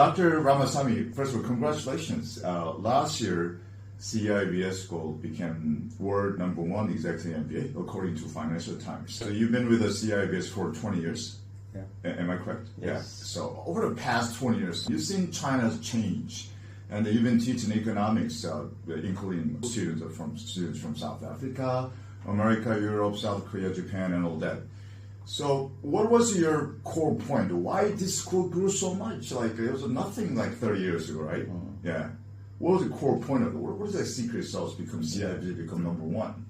Dr. Ramasamy, first of all, congratulations. Last year, CIBS Gold became world number one executive MBA according to Financial Times. So you've been with the CIBS for 20 years. Yeah. Am I correct? Yes. Yeah. So over the past 20 years, you've seen China's change, and you've been teaching economics, including students from South Africa, America, Europe, South Korea, Japan, and all that. So what was your core point? Why this school grew so much? Like it was nothing like 30 years ago, right? Yeah. What was the core point of it? What is that secret sauce become CIBS become number one?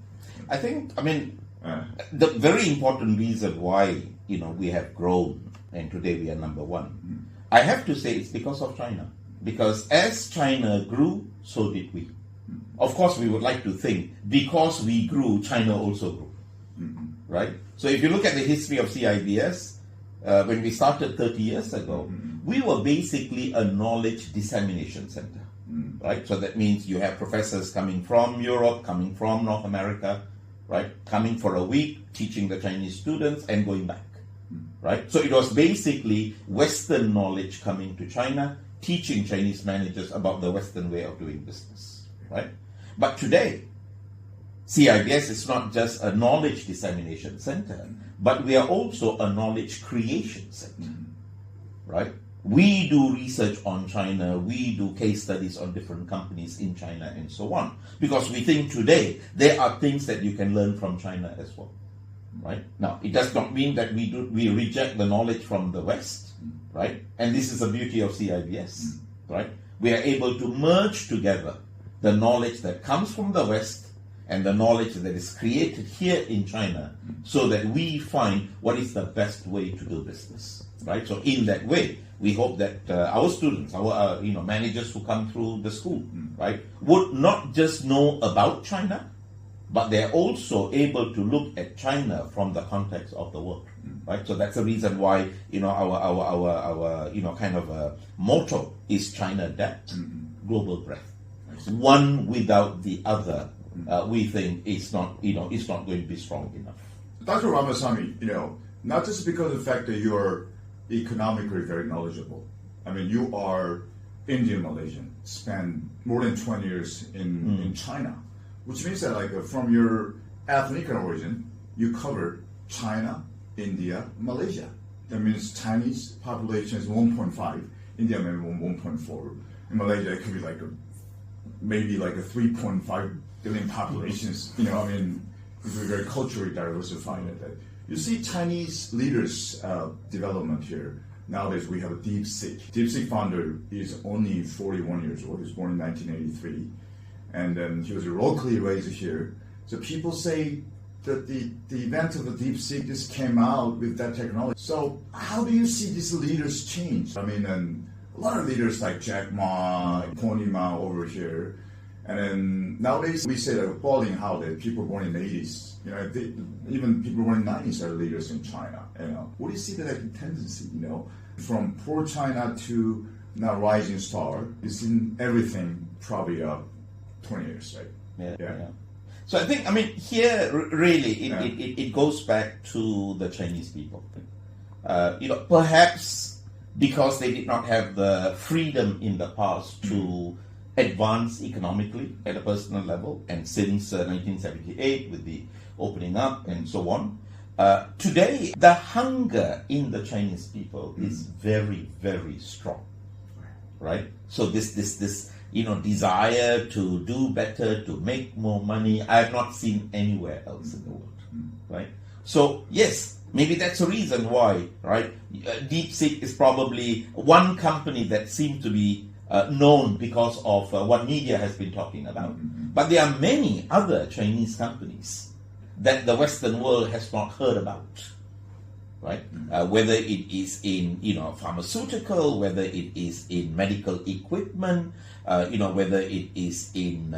I think, the very important reason why, we have grown and today we are number one, I have to say it's because of China. Because as China grew, so did we. Of course, we would like to think because we grew, China also grew. Right? So if you look at the history of CIBS, when we started 30 years ago, we were basically a knowledge dissemination center. Right? So that means you have professors coming from Europe, coming from North America, right? Coming for a week, teaching the Chinese students and going back. Right? So it was basically Western knowledge coming to China, teaching Chinese managers about the Western way of doing business. Right? But today, CIBS is not just a knowledge dissemination center, but we are also a knowledge creation center. Right? We do research on China, we do case studies on different companies in China and so on. Because we think today there are things that you can learn from China as well. Right? Now, it does not mean that we reject the knowledge from the West. Right? And this is the beauty of CIBS. Right? We are able to merge together the knowledge that comes from the West and the knowledge that is created here in China so that we find what is the best way to do business. Right? So in that way, we hope that our students, our managers who come through the school, right, would not just know about China, but they're also able to look at China from the context of the world. Right? So that's the reason why our kind of motto is China depth, global breadth. One without the other, we think is not going to be strong enough. Dr. Ramasamy, not just because of the fact that you're economically very knowledgeable. I mean, you are Indian Malaysian, spent more than 20 years in China, which means that like from your ethnic origin, you cover China, India, Malaysia. That means Chinese population is 1.5, India maybe 1.4. In Malaysia, it could be maybe like a 3.5 billion populations. It's very culturally diversified. You see Chinese leaders' development here. Nowadays we have a DeepSeek. DeepSeek founder is only 41 years old. He was born in 1983. And then he was locally raised here. So people say that the event of the DeepSeek just came out with that technology. So how do you see these leaders change? And a lot of leaders like Jack Ma, Tony Ma over here. And then nowadays we say that falling how that people born in the 80s, even people born in the 90s are leaders in China. What do you see that tendency? From poor China to now rising star, you've seen everything probably 20 years, right? Yeah. So I think here really it goes back to the Chinese people. Perhaps because they did not have the freedom in the past to advance economically at a personal level, and since 1978 with the opening up and so on, today the hunger in the Chinese people is very, very strong, right? So this desire to do better, to make more money, I have not seen anywhere else in the world, right? So yes, maybe that's a reason why, right? DeepSeek is probably one company that seems to be known because of what media has been talking about. But there are many other Chinese companies that the Western world has not heard about, right? Whether it is in pharmaceutical, whether it is in medical equipment, whether it is in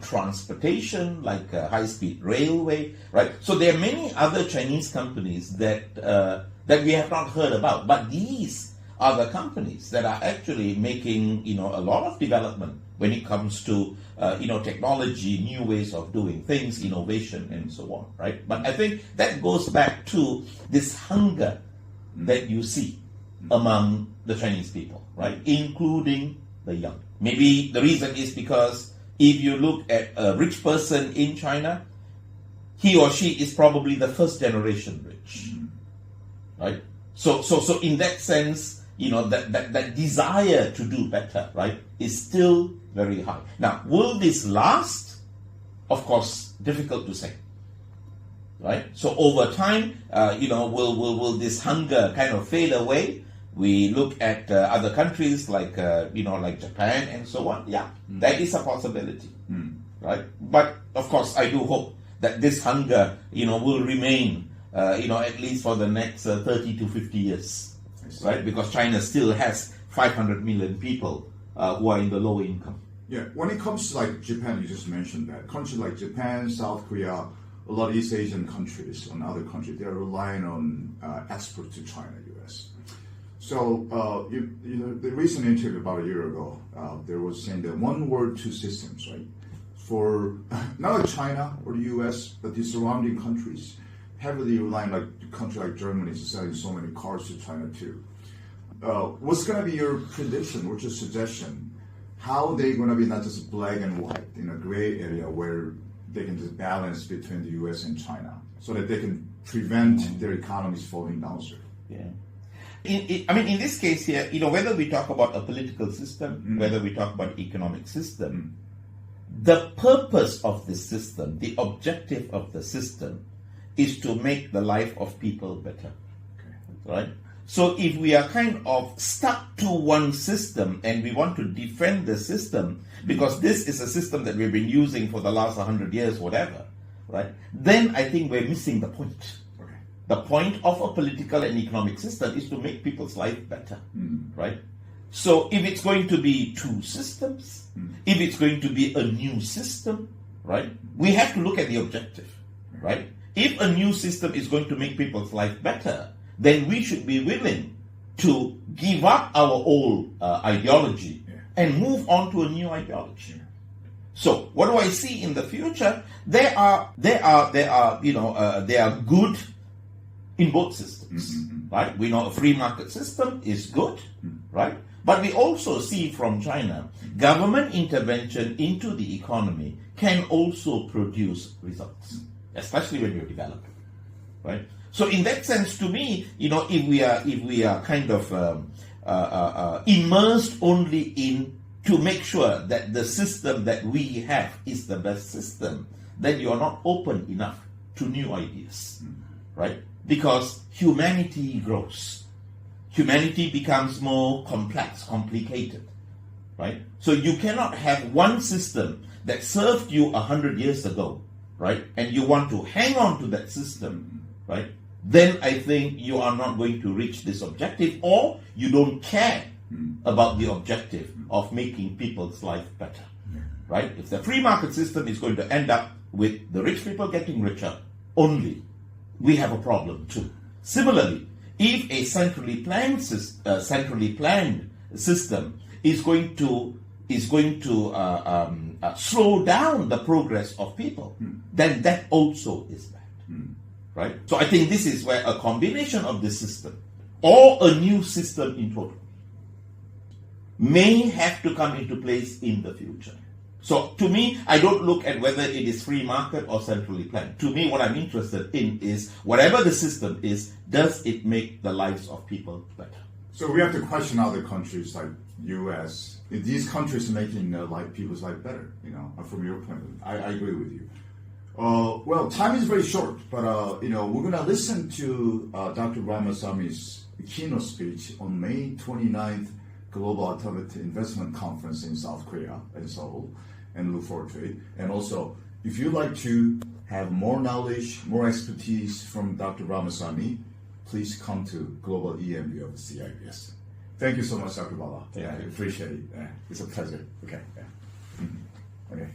transportation like high-speed railway, right? So there are many other Chinese companies that we have not heard about, but these are the companies that are actually making a lot of development when it comes to technology, new ways of doing things, innovation, and so on, right? But I think that goes back to this hunger that you see, among the Chinese people, right? Including the young. Maybe the reason is because if you look at a rich person in China, he or she is probably the first generation rich, right? So in that sense, that desire to do better, right, is still very high. Now, will this last? Of course, difficult to say, right? So over time, will this hunger kind of fade away? We look at other countries like Japan and so on. Yeah, that is a possibility, right? But of course, I do hope that this hunger, will remain, at least for the next 30 to 50 years, right? Because China still has 500 million people who are in the low income. Yeah, when it comes to like Japan, you just mentioned that countries like Japan, South Korea, a lot of East Asian countries and other countries, they're relying on export to China, U.S. So, the recent interview about a year ago, there was saying that one word, two systems, right? For not like China or the U.S., but the surrounding countries, heavily relying like a country like Germany is selling so many cars to China too. What's going to be your prediction? What's your suggestion? How they going to be not just black and white in a gray area where they can just balance between the U.S. and China so that they can prevent their economies falling down, sir? Yeah. In this case here, whether we talk about a political system, whether we talk about economic system, the purpose of the system, the objective of the system, is to make the life of people better, right? So if we are kind of stuck to one system and we want to defend the system because this is a system that we've been using for the last 100 years, whatever, right? Then I think we're missing the point. Okay. The point of a political and economic system is to make people's life better, right? So if it's going to be two systems, if it's going to be a new system, right? We have to look at the objective, right? If a new system is going to make people's life better, then we should be willing to give up our old ideology and move on to a new ideology. So, what do I see in the future? They are good in both systems, right? We know a free market system is good, right? But we also see from China, government intervention into the economy can also produce results, especially when you're developing, right? So in that sense, to me, if we are kind of immersed only in to make sure that the system that we have is the best system, then you are not open enough to new ideas, right? Because humanity grows. Humanity becomes more complex, complicated, right? So you cannot have one system that served you 100 years ago, right? And you want to hang on to that system, right? Then I think you are not going to reach this objective, or you don't care about the objective of making people's life better, right? If the free market system is going to end up with the rich people getting richer only, we have a problem too. Similarly, if a centrally planned system is going to slow down the progress of people, then that also is bad. Right? So I think this is where a combination of the system or a new system in total may have to come into place in the future. So to me, I don't look at whether it is free market or centrally planned. To me, what I'm interested in is whatever the system is, does it make the lives of people better? So we have to question other countries like U.S. If these countries are making people's life better, from your point of view. I agree with you. Well, time is very short, but we're going to listen to Dr. Ramasami's keynote speech on May 29th, Global Alternative Investment Conference in South Korea and Seoul, and look forward to it. And also, if you'd like to have more knowledge, more expertise from Dr. Ramasamy, please come to Global EMB of the CIBS. Thank you so much, Dr. Bala. I appreciate it. It's a pleasure. Okay. Okay.